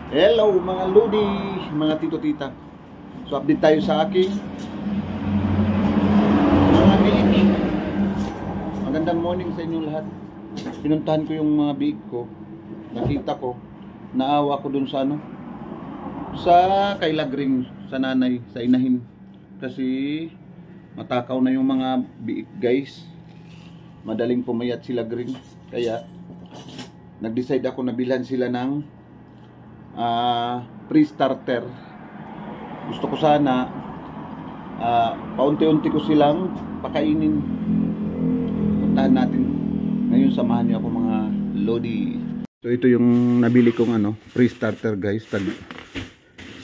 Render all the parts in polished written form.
Hello mga Lodi, mga tito-tita. So update tayo sa aking mga biik. Magandang morning sa inyo lahat. Pinuntahan ko yung mga biik ko. Nakita ko, naawa ko dun sa sa kay Lagring, sa nanay, sa inahin. Kasi matakaw na yung mga biik guys. Madaling pumayat si Lagring. Kaya nag-decide ako na bilhan sila ng pre-starter. Gusto ko sana paunti-unti ko silang pakainin. Puntahan natin. Ngayon samahan niyo ako mga Lodi. So ito yung nabili kong pre-starter guys, tag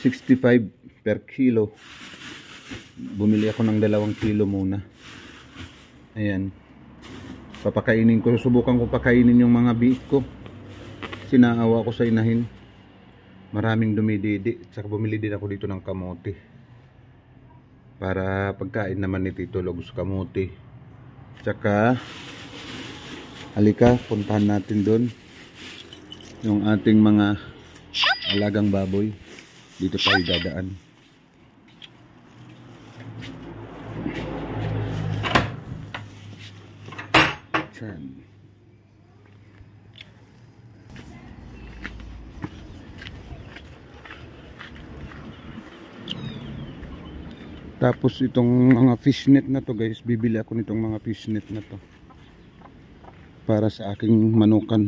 65 per kilo. Bumili ako ng 2 kilo muna. Ayan. Papakainin ko, subukan ko pakainin yung mga biik ko. Sinaawa ko sa inahin. Maraming dumididi. Tsaka bumili din ako dito ng kamote para pagkain naman ni Tito Logos kamote. Tsaka halika, puntahan natin doon yung ating mga alagang baboy. Dito tayo dadaan. Diyan. Tapos itong mga fishnet na to guys, bibili ako nitong mga fishnet na to para sa aking manukan.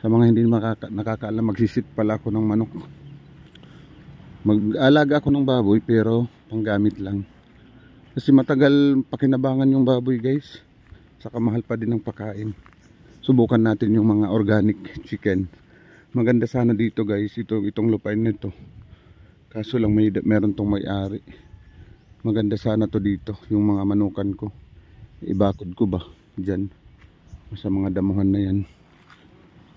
Sa mga hindi nakakaalam, magsisit pala ako ng manok. Mag-alaga ako ng baboy pero panggamit lang. Kasi matagal pakinabangan yung baboy guys. Saka mahal pa din ang pagkain. Subukan natin yung mga organic chicken. Maganda sana dito guys, itong lupain nito. Kaso lang meron tong may-ari. Maganda sana to dito, yung mga manukan ko. Ibakod ko ba dyan sa mga damuhan na yan.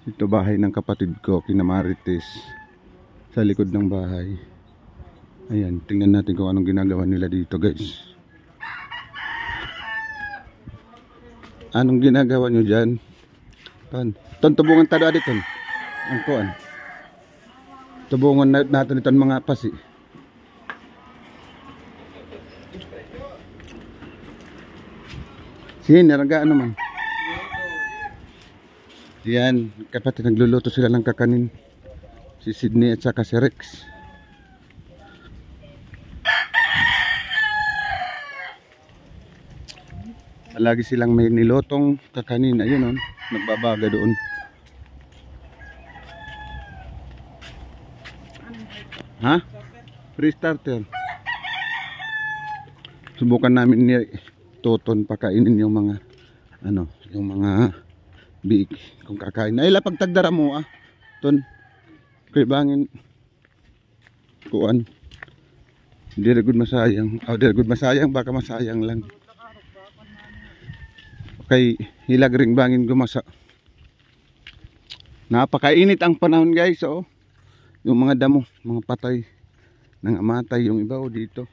Ito bahay ng kapatid ko, kina Marites. Sa likod ng bahay. Ayan, tingnan natin kung anong ginagawa nila dito guys. Anong ginagawa nyo dyan? Ton, tubungan tayo dito. Ang kuan. Tubungan natin itong mga pasi. Sige, naragaan naman. Yan, kapatid, nagluluto sila ng kakanin. Si Sydney at saka si Rex. Lagi silang may nilotong kakanin. Ayun o, nagbabaga doon. Ha? Pre-starter. Subukan namin ni Toton pakainin yung mga yung mga biik kung kakain. Ay lapag tagdara mo Ton. Kay bangin kuan. Dili gud masayang. Dili gud masayang, baka masayang lang. Kay Hilagring bangin gumasa. Napakainit ang panahon guys, yung mga damo, mga patay, nangamatay yung iba dito.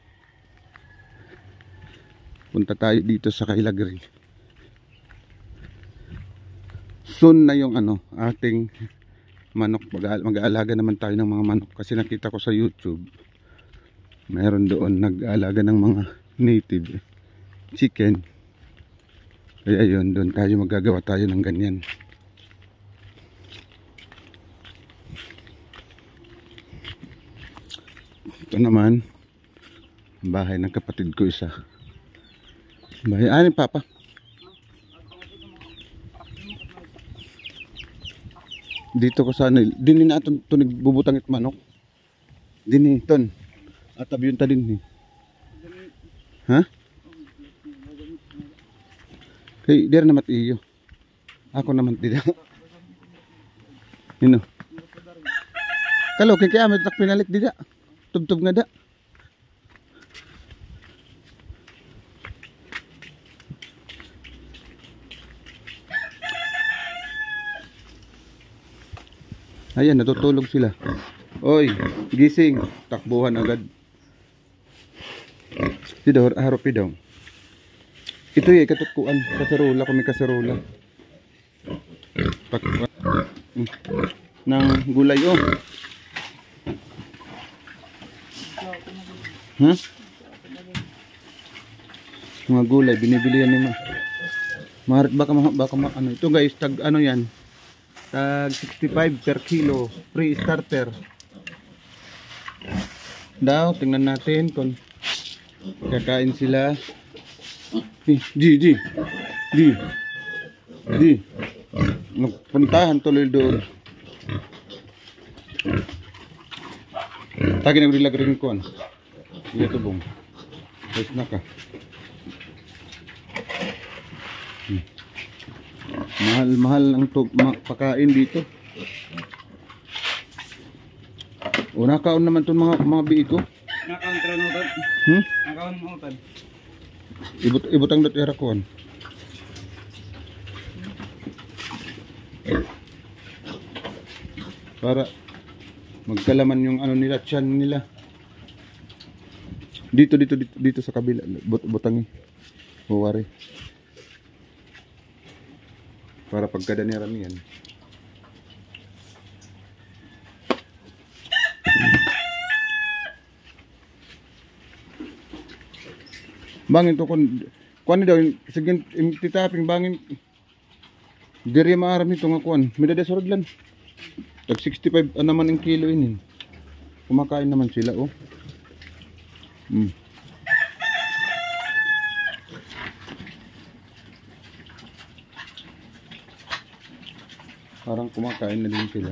Punta tayo dito sa Hilagring. Soon na yung ating manok. Mag-aalaga naman tayo ng mga manok. Kasi nakita ko sa YouTube, mayroon doon nag-aalaga ng mga native chicken. Kaya yun, doon tayo magagawa tayo ng ganyan. Ito naman bahay ng kapatid ko isa. Bahay ani papa. Dito ko sana din na aton tunig bubutang it manok. Din ton. Atab yun ta din ni. Ha? Kay der namat iyo. Ako naman dida. Nino. Kalo kay amet tak pinalit dida. Tubtub nga da. Ayan, natutulog sila. Oy, gising. Takbuhan agad. Dito, harap daw. Ito yung katukuan. Kasarola, kami kasarola. ng gulay oh. Ha? Mga gulay binibili yan ni Marit baka ano ito guys, tag ano yan, tag 65 per kilo, free starter daw. Tingnan natin kung kakain sila. Di nagpuntahan tuloy doon. Tagi nagrilag rin ko ito bong guys na ka. Mahal ang pakain dito. O nakaon naman itong mga biik ko. Nakaon tranutad. Nakaon mo utad. Ibutang dot era ko. Para magkalaman yung ano nila, tiyan nila. Dito sa kabila butangi. Buwari. Para pagkada ni rami yan. Bangin to kuan daw sige titaping bangin diri maarami to nga kuan midadasorod lan tag 65 naman ang kilo ini. Kumakain naman sila oh. Parang kumakain na din sila.